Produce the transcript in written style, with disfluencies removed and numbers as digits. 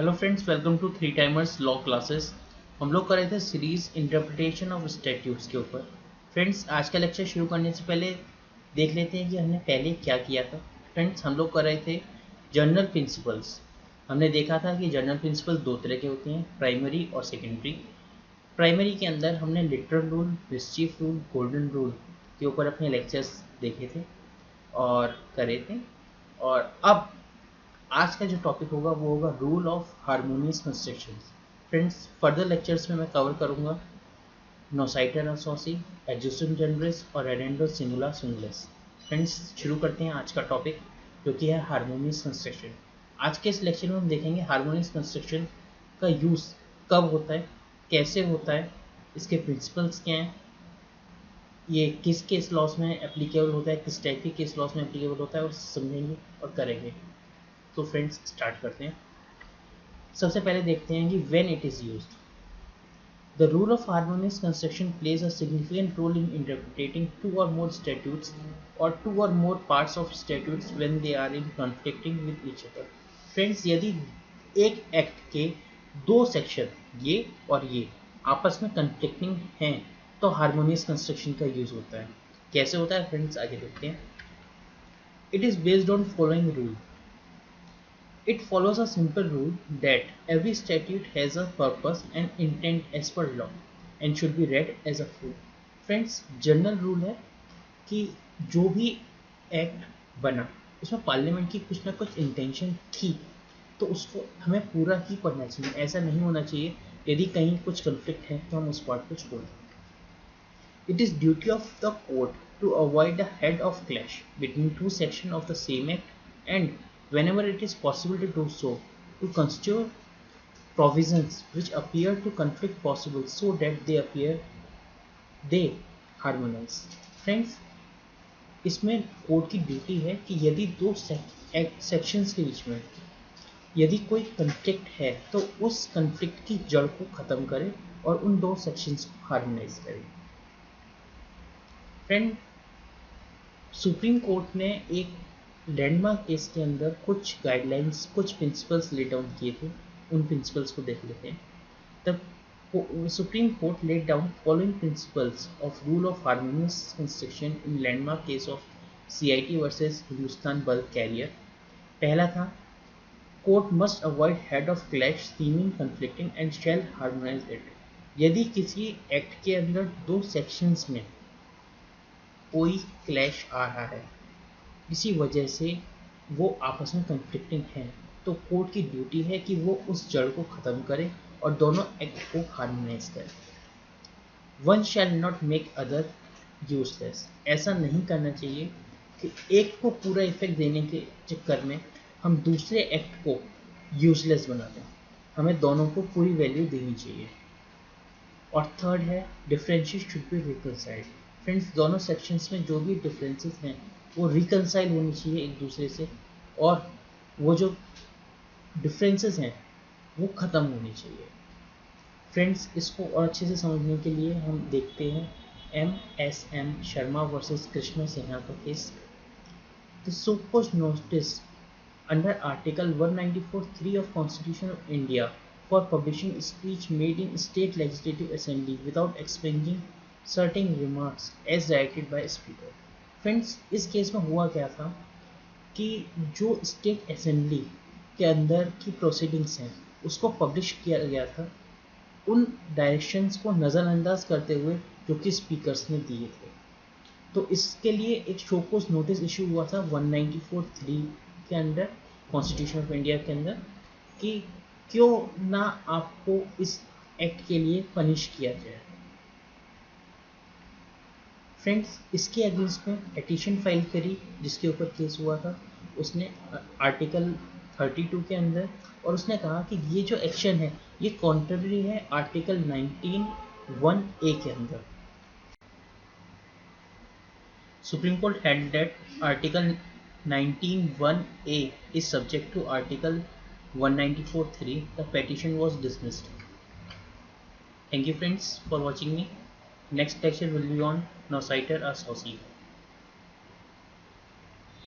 Hello friends, welcome to three timers law classes. हम लोग कर रहे थे सीरीज इंटरप्रिटेशन ऑफ स्टैट्यूट्स के ऊपर। फ्रेंड्स, आज का लेक्चर शुरू करने से पहले देख लेते हैं कि हमने पहले क्या किया था। फ्रेंड्स, हम लोग कर रहे थे जनरल प्रिंसिपल्स। हमने देखा था कि जनरल प्रिंसिपल दो तरह के होते हैं, प्राइमरी और सेकेंडरी। प्राइमरी के अंदर हमने literal rule, mischief rule, golden rule के ऊपर अपने लेक्चर्स देखे थे और करे थे। और अब आज का जो टॉपिक होगा वो होगा rule of harmonious constructions. Friends, further lectures में मैं कवर करूंगा नोसाइटर असोसी, एडजुस्टेंट जनरस और एडेंडो सिंगुला सिंगुलस। फ्रेंड्स, शुरू करते हैं आज का टॉपिक जो कि है हार्मोनियस कंस्ट्रक्शन। आज के इस लेक्चर में हम देखेंगे हार्मोनियस कंस्ट्रक्शन का यूज़ कब होता है, कैसे होता है, इसके प्रिंसिपल्स क्या हैं, ये किस केस लॉस में एप्लीकेबल होता है, किस टाइप के केस लॉस में एप्लीकेबल होता है, और समझेंगे और करेंगे। तो फ्रेंड्स, स्टार्ट करते हैं। सबसे पहले देखते हैं कि when it is used. The rule of harmonious construction plays a significant role in interpretating two or more statutes or two or more parts of statutes when they are in conflicting with each other. Friends, यदि एक act के दो section, ये और ये, आपस में conflicting हैं तो हार्मोनियस कंस्ट्रक्शन का यूज होता है। कैसे होता है फ्रेंड्स, आगे देखते हैं। It is based on following rule. It follows a simple rule that every statute has a purpose and intent as per law and should be read as a full. Friends, general rule है कि जो भी act बना उसमें parliament की कुछ ना कुछ इंटेंशन थी तो उसको हमें पूरा ही पढ़ना चाहिए। ऐसा नहीं होना चाहिए यदि कहीं कुछ कन्फ्लिक्ट है तो हम उस पार्ट को छोड़ दें। It is duty of the court to avoid a head of clash between two sections of the same act and whenever it is possible to do so, to constitute provisions which appear to conflict possible so that they harmonize. Friends, इसमें court की duty है कि यदि दो sections के बीच में यदि कोई कंफ्लिक्ट है तो उस कंफ्लिक्ट की जड़ को ख़त्म करे और उन दो सेक्शंस को हार्मोनाइज करे। फ्रेंड, सुप्रीम कोर्ट ने एक लैंडमार्क केस के अंदर कुछ गाइडलाइंस, कुछ प्रिंसिपल्स ले डाउन किए थे। उन प्रिंसिपल्स को देख लेते हैं। तब supreme court laid down following principles of rule of harmonious construction in landmark case of CIT versus Hindustan bulk carrier. पहला था, court must avoid head of clash seeming conflicting and shall harmonise it. यदि किसी act के अंदर दो sections में कोई clash आ रहा है, इसी वजह से वो आपस में कन्फ्लिक्टिंग है, तो कोर्ट की ड्यूटी है कि वो उस जड़ को ख़त्म करे और दोनों एक्ट को हार्मोनाइज करे। One shall not make other useless. ऐसा नहीं करना चाहिए कि एक को पूरा इफेक्ट देने के चक्कर में हम दूसरे एक्ट को यूजलेस बना दें। हमें दोनों को पूरी वैल्यू देनी चाहिए। और थर्ड है, डिफरेंसेस शुड बी रिकंसाइल्ड। फ्रेंड्स, दोनों सेक्शंस में जो भी डिफरेंसेस हैं वो रिकंसाइल होनी चाहिए एक दूसरे से, और वो जो डिफरेंसेस हैं वो ख़त्म होनी चाहिए। फ्रेंड्स, इसको और अच्छे से समझने के लिए हम देखते हैं MSM शर्मा वर्सेस कृष्ण सिन्हा का case. The supreme notice under article 194(3) of Constitution of India for publishing speech made in state legislative assembly without expunging certain remarks as directed by speaker. Friends, इस केस में हुआ क्या था कि जो स्टेट असेंबली के अंदर की प्रोसीडिंग्स हैं उसको पब्लिश किया गया था उन डायरेक्शंस को नज़रअंदाज करते हुए जो कि स्पीकर्स ने दिए थे। तो इसके लिए एक शोकोस नोटिस इशू हुआ था 194(3) के अंदर, कॉन्स्टिट्यूशन ऑफ इंडिया के अंदर, कि क्यों ना आपको इस एक्ट के लिए पनिश किया जाए। फ्रेंड्स, इसके अगेंस्ट में पिटीशन फाइल करी जिसके ऊपर केस हुआ था उसने आर्टिकल 32 के अंदर, और उसने कहा कि ये जो एक्शन है ये कॉन्ट्ररी है आर्टिकल 19(1)(a) के अंदर। Supreme court held that article 19(1)(a is subject to article 194(3). The petition was dismissed. Thank you friends for watching me. Next lecture will be on Nocitor Associate.